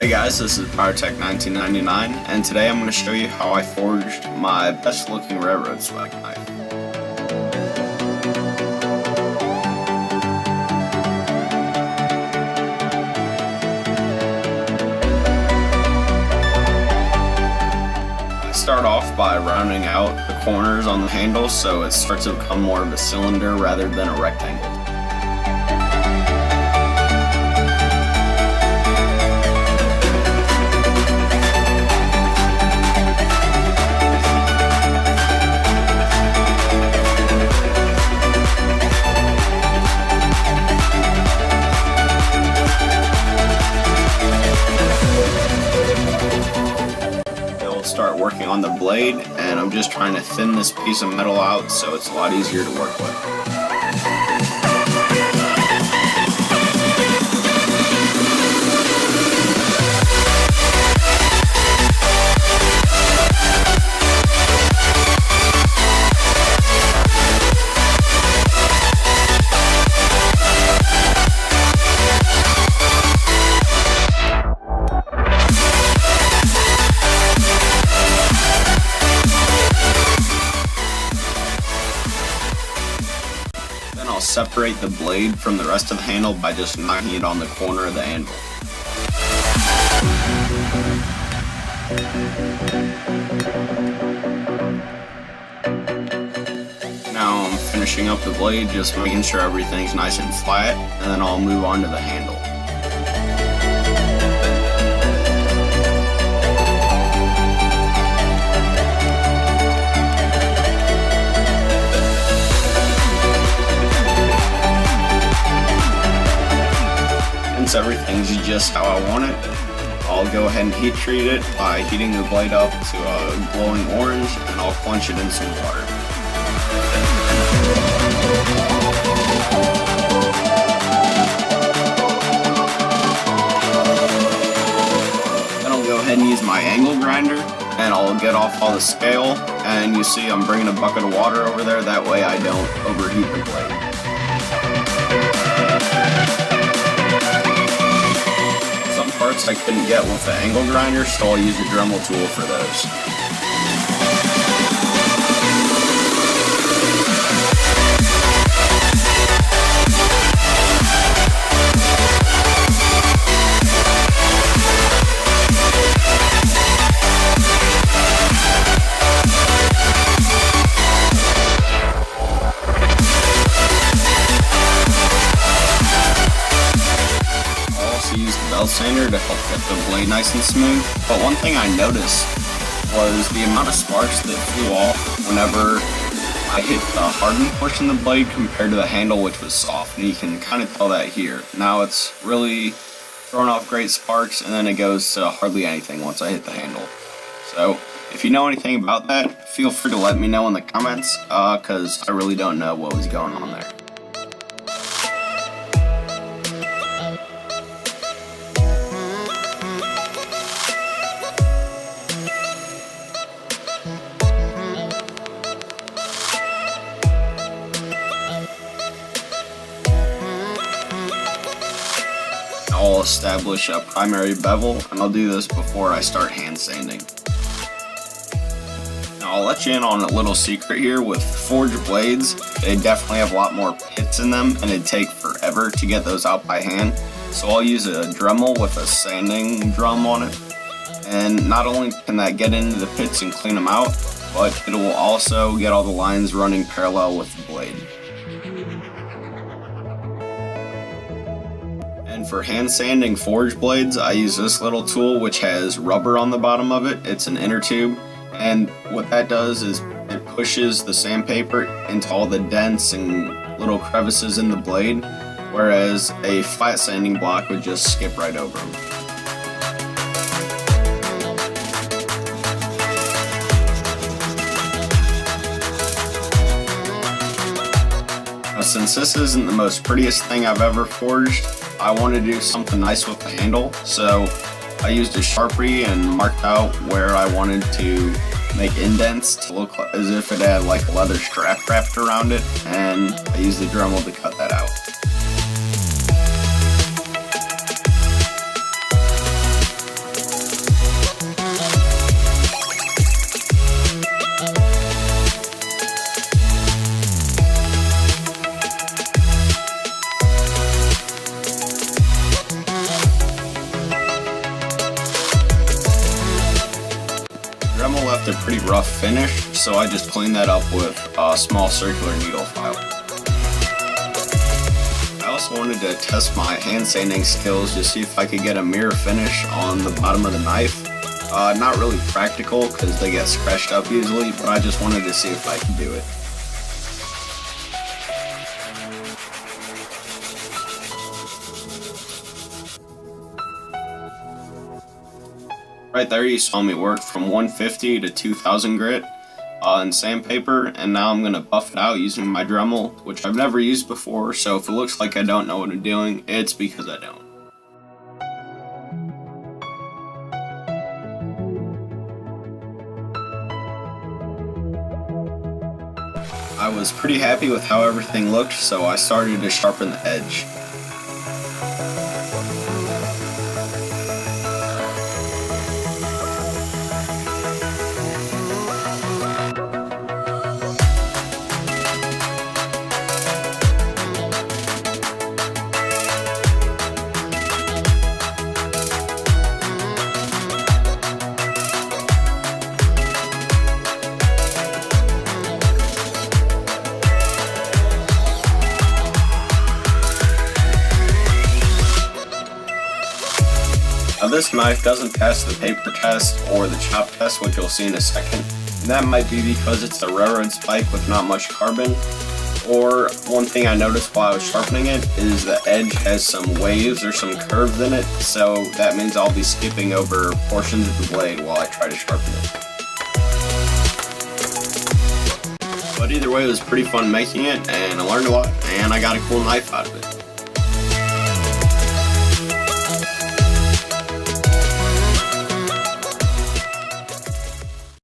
Hey guys, this is PowerTech1999, and today I'm going to show you how I forged my best looking railroad swag knife. I start off by rounding out the corners on the handle so it starts to become more of a cylinder rather than a rectangle. Start working on the blade, and I'm just trying to thin this piece of metal out so it's a lot easier to work with. I'll separate the blade from the rest of the handle by just knocking it on the corner of the anvil. Now I'm finishing up the blade, just making sure everything's nice and flat, and then I'll move on to the handle. Everything's just how I want it. I'll go ahead and heat treat it by heating the blade up to a glowing orange, and I'll plunge it in some water. Then I'll go ahead and use my angle grinder, and I'll get off all the scale, and you see I'm bringing a bucket of water over there, that way I don't overheat the blade. Parts I couldn't get with the angle grinder, so I'll use a Dremel tool for those. Use the belt sander to help get the blade nice and smooth, but one thing I noticed was the amount of sparks that flew off whenever I hit the hardened portion of the blade compared to the handle, which was soft, and you can kind of tell that here. Now it's really throwing off great sparks, and then it goes to hardly anything once I hit the handle. So if you know anything about that, feel free to let me know in the comments, because I really don't know what was going on there. I'll establish a primary bevel, and I'll do this before I start hand sanding. Now I'll let you in on a little secret here. With forged blades, they definitely have a lot more pits in them, and it'd take forever to get those out by hand. So I'll use a Dremel with a sanding drum on it, and not only can that get into the pits and clean them out, but it will also get all the lines running parallel with the blade. And for hand sanding forged blades, I use this little tool which has rubber on the bottom of it. It's an inner tube, and what that does is it pushes the sandpaper into all the dents and little crevices in the blade, whereas a flat sanding block would just skip right over them. Now, since this isn't the most prettiest thing I've ever forged, I wanted to do something nice with the handle, so I used a Sharpie and marked out where I wanted to make indents to look as if it had like a leather strap wrapped around it, and I used the Dremel to cut that out. a pretty rough finish, so I just cleaned that up with a small circular needle file. I also wanted to test my hand sanding skills to see if I could get a mirror finish on the bottom of the knife. Not really practical because they get scratched up easily, but I just wanted to see if I could do it. Right there you saw me work from 150 to 2000 grit in sandpaper, and now I'm going to buff it out using my Dremel, which I've never used before, so if it looks like I don't know what I'm doing, it's because I don't. I was pretty happy with how everything looked, so I started to sharpen the edge. Now this knife doesn't pass the paper test or the chop test, which you'll see in a second. And that might be because it's a railroad spike with not much carbon. Or one thing I noticed while I was sharpening it is the edge has some waves or some curves in it, so that means I'll be skipping over portions of the blade while I try to sharpen it. But either way, it was pretty fun making it, and I learned a lot, and I got a cool knife out of it.